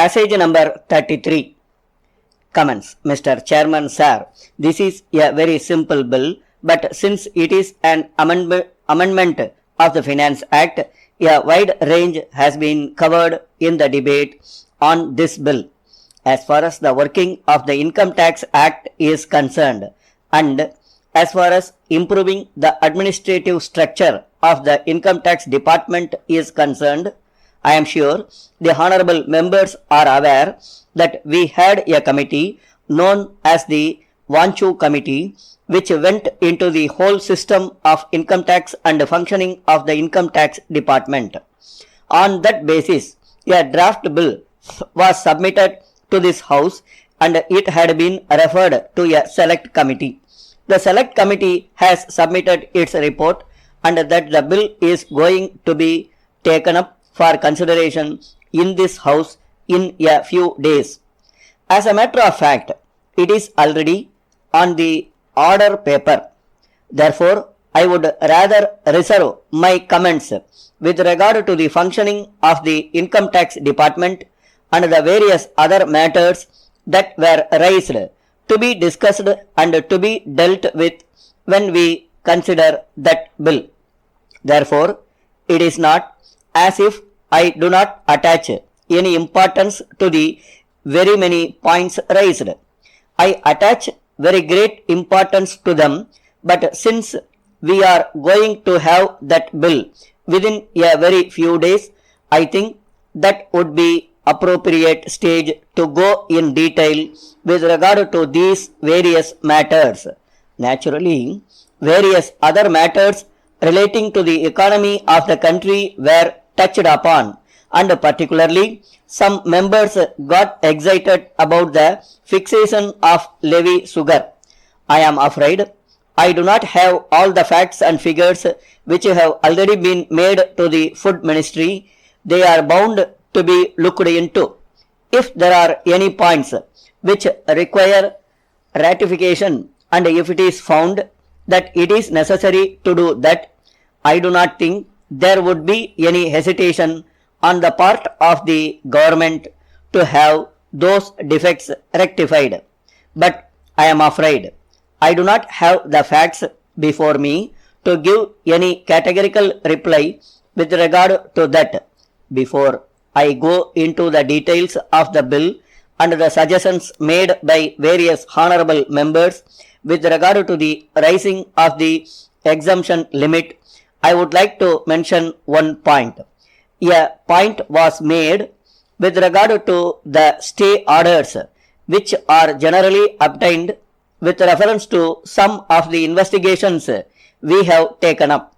Passage number 33. Comments. Mr. Chairman, sir, this is a very simple bill, but since it is an amendment of the Finance Act, a wide range has been covered in the debate on this bill. As far as the working of the Income Tax Act is concerned, and as far as improving the administrative structure of the Income Tax Department is concerned, I am sure the honorable members are aware that we had a committee known as the Vanchu Committee, which went into the whole system of income tax and functioning of the Income Tax Department. On that basis, a draft bill was submitted to this House and it had been referred to a select committee. The select committee has submitted its report and that the bill is going to be taken up for consideration in this House in a few days. As a matter of fact, it is already on the order paper. Therefore, I would rather reserve my comments with regard to the functioning of the Income Tax Department and the various other matters that were raised to be discussed and to be dealt with when we consider that bill. Therefore, it is not as if I do not attach any importance to the very many points raised. I attach very great importance to them, but since we are going to have that bill within a very few days, I think that would be appropriate stage to go in detail with regard to these various matters. Naturally, various other matters relating to the economy of the country were touched upon, and particularly some members got excited about the fixation of levy sugar. I am afraid I do not have all the facts and figures which have already been made to the Food Ministry. They are bound to be looked into. If there are any points which require ratification and if it is found that it is necessary to do that, I do not think there would be any hesitation on the part of the government to have those defects rectified. But I am afraid I do not have the facts before me to give any categorical reply with regard to that. Before I go into the details of the bill and the suggestions made by various honorable members with regard to the raising of the exemption limit, I would like to mention one point. A point was made with regard to the stay orders which are generally obtained with reference to some of the investigations we have taken up.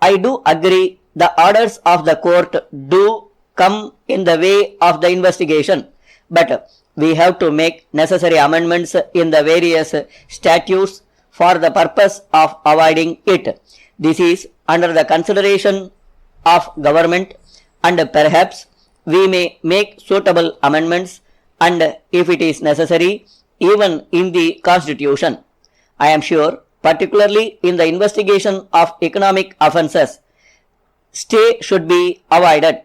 I do agree the orders of the court do come in the way of the investigation, but we have to make necessary amendments in the various statutes for the purpose of avoiding it. This is under the consideration of government, and perhaps we may make suitable amendments, and if it is necessary, even in the Constitution. I am sure, particularly in the investigation of economic offences, stay should be avoided.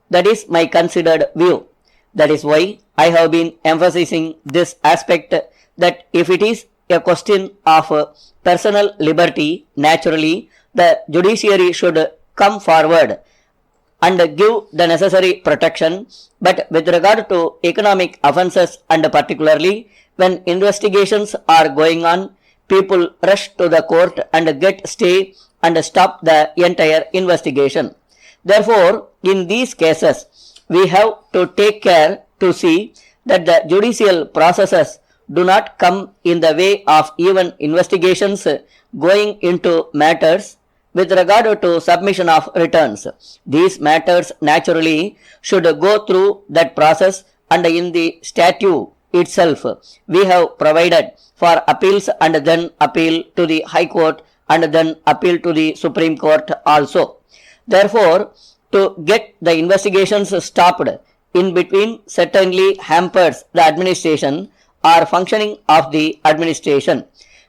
That is my considered view. That is why I have been emphasizing this aspect, that if it is a question of personal liberty, naturally the judiciary should come forward and give the necessary protection, but with regard to economic offences and particularly when investigations are going on, people rush to the court and get stay and stop the entire investigation. Therefore, in these cases, we have to take care to see that the judicial processes do not come in the way of even investigations going into matters with regard to submission of returns. These matters naturally should go through that process, and in the statute itself we have provided for appeals and then appeal to the High Court and then appeal to the Supreme Court also. Therefore, to get the investigations stopped in between certainly hampers the administration or functioning of the administration.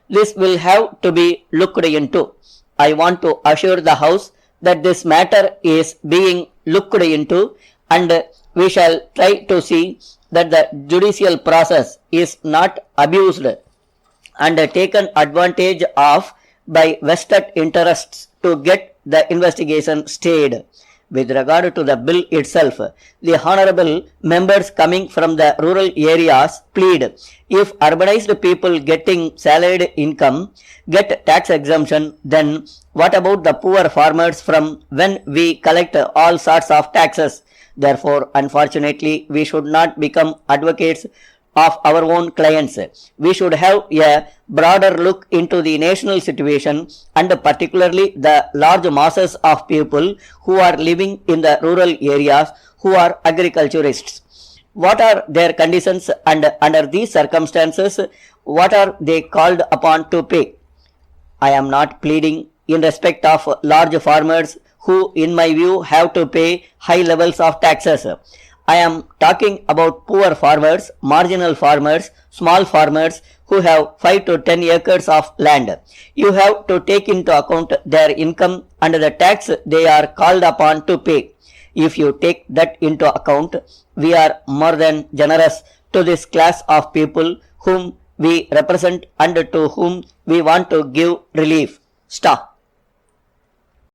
This will have to be looked into. I want to assure the House that this matter is being looked into, and We shall try to see that the judicial process is not abused and taken advantage of by vested interests to get the investigation stayed. With regard to the bill itself, the honorable members coming from the rural areas plead if urbanized people getting salaried income get tax exemption, then what about the poor farmers from when we collect all sorts of taxes? Therefore, unfortunately, we should not become advocates of our own clients. We should have a broader look into the national situation and particularly the large masses of people who are living in the rural areas who are agriculturists. What are their conditions, and under these circumstances, what are they called upon to pay? I am not pleading in respect of large farmers who, in my view, have to pay high levels of taxes. I am talking about poor farmers, marginal farmers, small farmers who have 5 to 10 acres of land. You have to take into account their income and the tax they are called upon to pay. If you take that into account, we are more than generous to this class of people whom we represent and to whom we want to give relief. Stop.